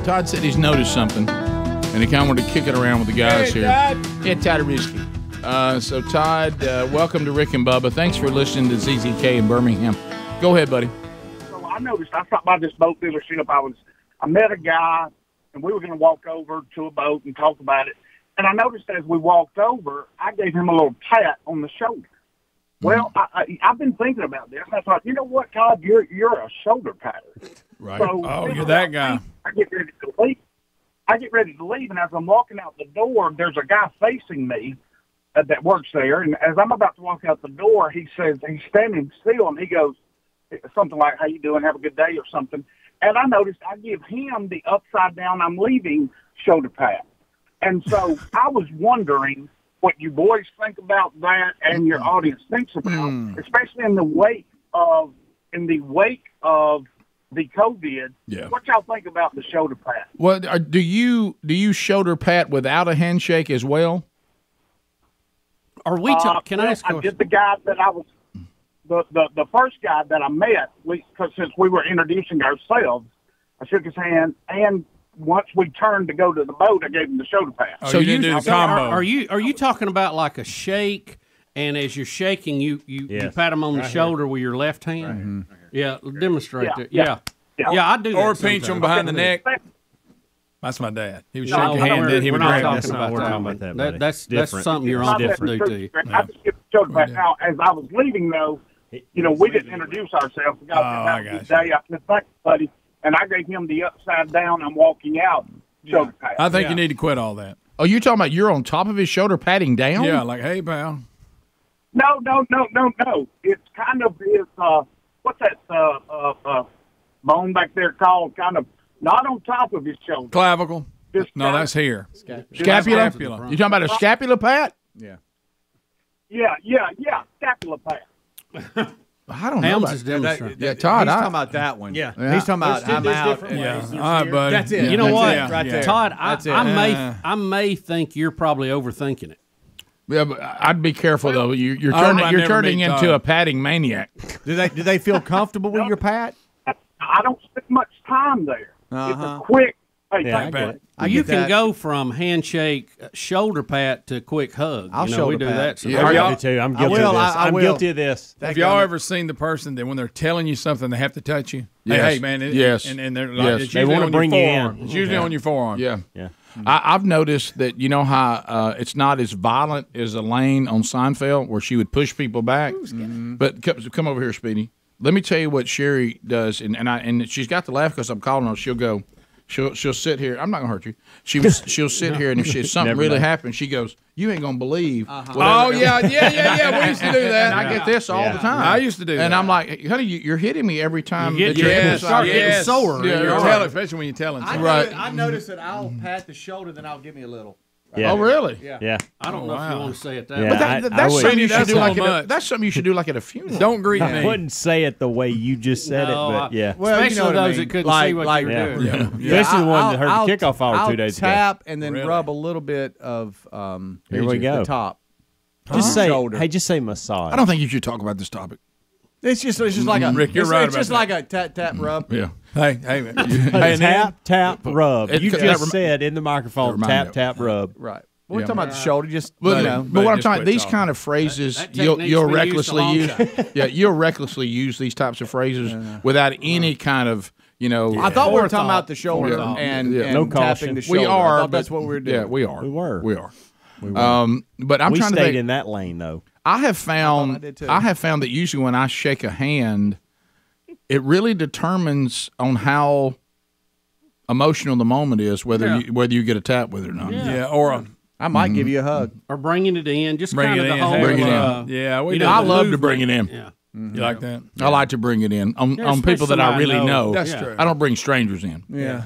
Todd said he's noticed something, and he kind of wanted to kick it around with the guys here. Yeah, Todd Risky. So, Todd, welcome to Rick and Bubba. Thanks for listening to ZZK in Birmingham. Go ahead, buddy. So I noticed, I stopped by this boat dealership. I met a guy, and we were going to walk over to a boat and talk about it. And I noticed as we walked over, I gave him a little pat on the shoulder. Well, I've been thinking about this. I thought, you know what, Todd, you're a shoulder patter. Right. So, You're that guy. I get ready to leave, and as I'm walking out the door, there's a guy facing me that works there. And as I'm about to walk out the door, he says, he's standing still, and he goes something like, "How you doing? Have a good day," or something. And I noticed I give him the upside down, I'm leaving shoulder pat. And so I was wondering what you boys think about that and your audience thinks about, especially in the wake of the COVID. Yeah. What y'all think about the shoulder pat? Well, do you shoulder pat without a handshake as well? Are we? Can I ask? I did the guy that I was the first guy that I met. Because since we were introducing ourselves, I shook his hand, and once we turned to go to the boat, I gave him the shoulder pat. So you didn't do the combo. Are you talking about like a shake? And as you're shaking, you pat him on the shoulder with your left hand. Right. Yeah, demonstrate that. Yeah, I do. Or that pinch sometimes. him behind the neck. That's my dad. He would shake your No, hand, then he we're would not grab talking it. about that. buddy. That's something you're on to do to you. I just give the shoulder pat. Now, as I was leaving, though, we didn't introduce ourselves. We got I got good day. I said, "Thanks, buddy," and I gave him the upside down. I'm walking out. Shoulder pat. I think you need to quit all that. Oh, you're talking about you're on top of his shoulder patting down? Yeah, like, hey, pal. No. It's kind of his, what's that bone back there called? Kind of not on top of his shoulder. Clavicle. No, that's here. Scapula? You talking about a scapula pat? Yeah, scapula pat. I don't know. Helms is demonstrating. Yeah, Todd. He's talking about that one. Yeah. He's talking about I'm out. Yeah. All right, buddy. That's it. You know what, Right there. Todd? That's it. I may think you're probably overthinking it. Yeah, but I'd be careful though. You're I turning never you're turning meet into Todd. a patting maniac. Do they feel comfortable with your pat? I don't spend much time there. It's a quick. Hey, Yeah, thank I you. get it. You get can that. go from handshake, shoulder pat to quick hug. I'll we shoulder do pat. that. Yeah. I y'all- do too. I'm guilty of this. I'm guilty of this. Have y'all ever seen the person that when they're telling you something, they have to touch you? Yes. Hey, man. Yes. And they're like, Yes. it's They usually wanna on bring your you forearm. in. It's usually on your forearm. Yeah. Yeah. I've noticed that, you know how it's not as violent as Elaine on Seinfeld where she would push people back. But come over here, Speedy. Let me tell you what Sherry does, and she's got to laugh because I'm calling her. She'll go, she'll sit here. I'm not gonna hurt you. She'll sit here, and if something Never really know. happens, she goes, "You ain't gonna believe." Oh, yeah. We used to do that. And I get this all the time. I used to do that. And I'm like, honey, you're hitting me every time You get- that you're yeah, inside. start getting sore. Yeah, You're right. telling, especially when you're telling someone. Right. I notice that I'll pat the shoulder, then I'll give me a little. Oh, really? Yeah. I don't know if you want to say it that Yeah. way. But I that's would. something you should That's do a like little at a, much. that's something you should do like at a funeral. Don't greet I me. wouldn't say it the way you just said it, but yeah. Well, Especially you know what I those mean. that couldn't Like- see what like- you were Yeah. doing. Especially the one that heard I'll- the kickoff hour 2 days ago. I'll tap and then Really? rub a little bit of Here we go. the top. Just say, Shoulder. hey, just say massage. I don't think you should talk about this topic. It's just like a Rick, you're it's, right it's about just that. like a tap rub. Yeah. Hey, man. Hey, and then- tap, rub. You that just rem- said in the microphone, remind tap, me. tap, rub. Right. We're talking about the shoulder. Just But, you know. but what I'm just talking quit these talking. kind of phrases, That you'll technique's you'll been used a recklessly long use. time. Yeah, you'll recklessly use these types of phrases without any kind of I thought we were Forethought. talking about the shoulder Forethought. and, Yeah. and No tapping caution. the shoulder. We I are. thought that's but- what we were doing. Yeah, we are. We were. We are. We were. But I'm we trying to stayed think. in that lane, though. I have I found. did too. I have found that usually when I shake a hand, it really determines on how emotional the moment is, whether you get a tap with it or not. Yeah, or I might give you a hug. Or bringing it in, just Bring kind it of the in, whole. bring it in. yeah, we you do. know, I the love to movement. bring it in. Yeah. You like that? I like to bring it in on Yeah, people that I especially really somebody I know. know. That's Yeah. true. I don't bring strangers in. Yeah.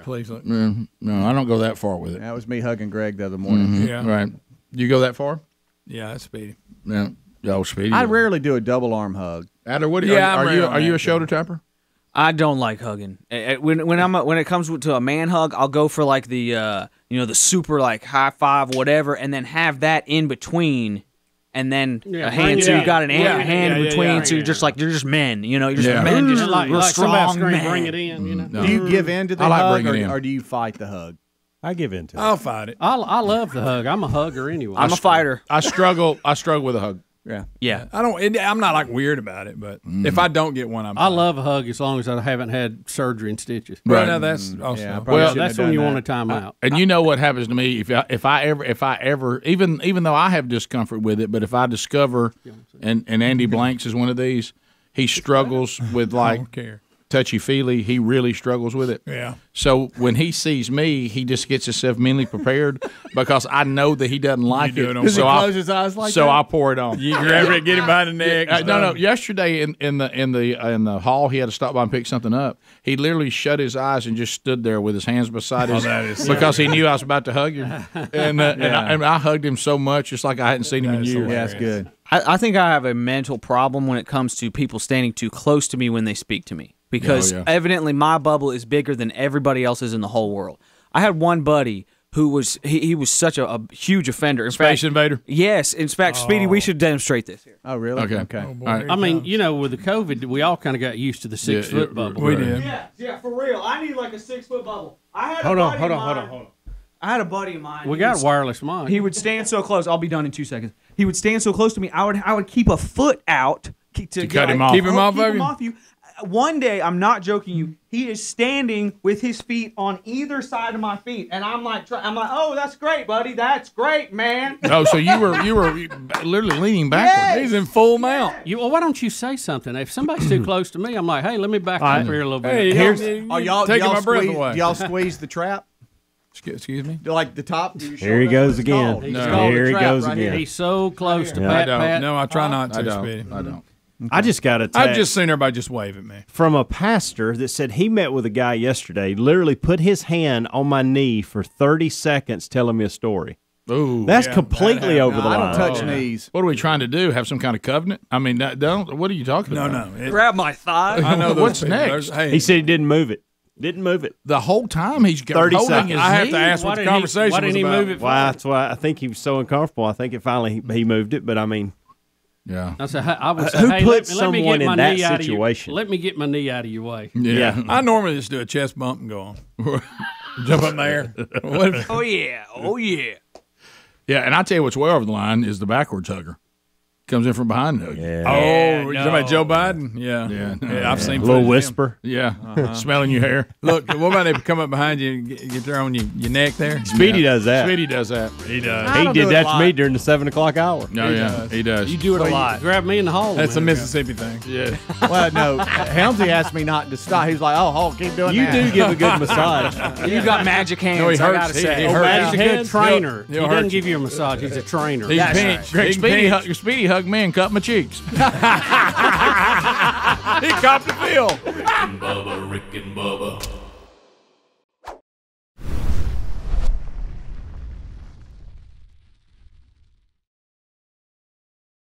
Please look. No, I don't go that far with it. That was me hugging Greg the other morning. Yeah. Right. You go that far? Yeah, that's Speedy. Yeah. Oh, Speedy. I rarely do a double arm hug. Adler, what? Yeah, I'm are you rare on are you that, a shoulder tapper? I don't like hugging. When it comes to a man hug, I'll go for like the the super like high five whatever, and then have that in between, and then Yeah, a hand. bring So it you in. got an Yeah, hand in yeah, between. yeah, So you're just like you're just men. You know, you're just Yeah. men, just like real somebody strong scream, men. bring it in. You know, No. Do you give in to the I like hug, bringing it in. or do you fight the hug? I give in to it. I'll fight it. I love the hug. I'm a hugger anyway. I'm a fighter. I struggle with a hug. Yeah. Yeah. I'm not like weird about it, but if I don't get one, I'm. I fine. love a hug as long as I haven't had surgery and stitches. Well, Right. no, that's also. Yeah, Well, shouldn't that's have when you done want to time out. And you know what happens to me if I ever even though I have discomfort with it, but if I discover and Andy Blanks is one of these, he struggles with I like don't care. touchy feely. He really struggles with it. Yeah. So when he sees me, he just gets himself mentally prepared because I know that he doesn't like do it. it on Does he So I close his eyes like so that? I pour it on. You grab it, get him by the neck. and No. stuff. Yesterday in the hall, he had to stop by and pick something up. He literally shut his eyes and just stood there with his hands beside his that is because he knew I was about to hug him, and I hugged him so much, just like I hadn't seen him in That is years. Yeah, that's good. I think I have a mental problem when it comes to people standing too close to me when they speak to me because yeah. evidently my bubble is bigger than everybody else's in the whole world. I had one buddy who was he was such a huge offender. In Space fact, Invader. Yes, in fact, Speedy, we should demonstrate this here. Oh, really? Okay. Oh, boy, All right. here I it mean, comes. you know, with the COVID, we all kind of got used to the 6 foot bubble. we did. Yeah, for real. I need like a 6 foot bubble. I had Hold on. I had a buddy of mine. We He got was- a wireless mic. He would stand so close. I'll be done in 2 seconds. He would stand so close to me. I would keep a foot out to cut him off. Keep him off keep of him you? off you. One day, I'm not joking you. He is standing with his feet on either side of my feet, and I'm like, oh, that's great, buddy. That's great, man. Oh, so you were literally leaning backwards. He's in full mount. Well, why don't you say something? If somebody's too close to me, I'm like, hey, let me back up here a little bit. Hey, Here's you are y'all taking do y'all my breath squeeze, away. Do y'all squeeze the trap? Excuse me. Like the top? Here he goes again. Here he goes again. He's so close to Yeah. Pat. I don't. Pat. No, I try not to. I don't. Speedy. I don't. I just got a I'd text just sooner everybody just wave at me. from a pastor that said he met with a guy yesterday, literally put his hand on my knee for 30 seconds telling me a story. Ooh. That's Yeah, completely that over the I line. don't touch knees. What are we trying to do? Have some kind of covenant? I mean, don't. What are you talking No, about? no. Grab my thigh. I know those What's people. next? There's- Hey, He said he didn't move it. Didn't move it. The whole time he's 30 holding seconds. his I have knee? to ask Why what the didn't he- conversation why didn't was he about. move it? Well, that's why I think he was so uncomfortable. I think it finally he moved it, but I mean, Yeah. I said, I would say, Who hey, put let me someone get my in that knee out of situation? let me get my knee out of your way. Yeah. I normally just do a chest bump and go on. Jump up in the air. What if- Oh yeah. Oh yeah. Yeah, and I tell you what's way over the line is the backwards hugger. Comes in from behind you. yeah. Oh, you talking about Joe Biden? Yeah. Yeah. I've seen A little footage of him. whisper. Yeah. Smelling your hair. Look, what about they come up behind you and get there on your neck there? Speedy does that. Speedy does that. He does. He don't did do it that a to me lot. during the 7 o'clock hour. No, yeah, he does. You do it a lot. Grab me in the hall. That's a man. Mississippi thing. Yeah. Well, no. Helmsy asked me not to stop. He was like, "Oh, Hulk, keep doing You that." do give a good massage. You got magic hands. No, he I hurts. gotta say. He Oh, hurts. he's a good trainer. He'll He hurt doesn't you. give you a massage. He's a trainer. He's That's pinch. Greg, He Speedy, pinch. Speedy hugged me and cut my cheeks. He copped the bill. Rick and Bubba.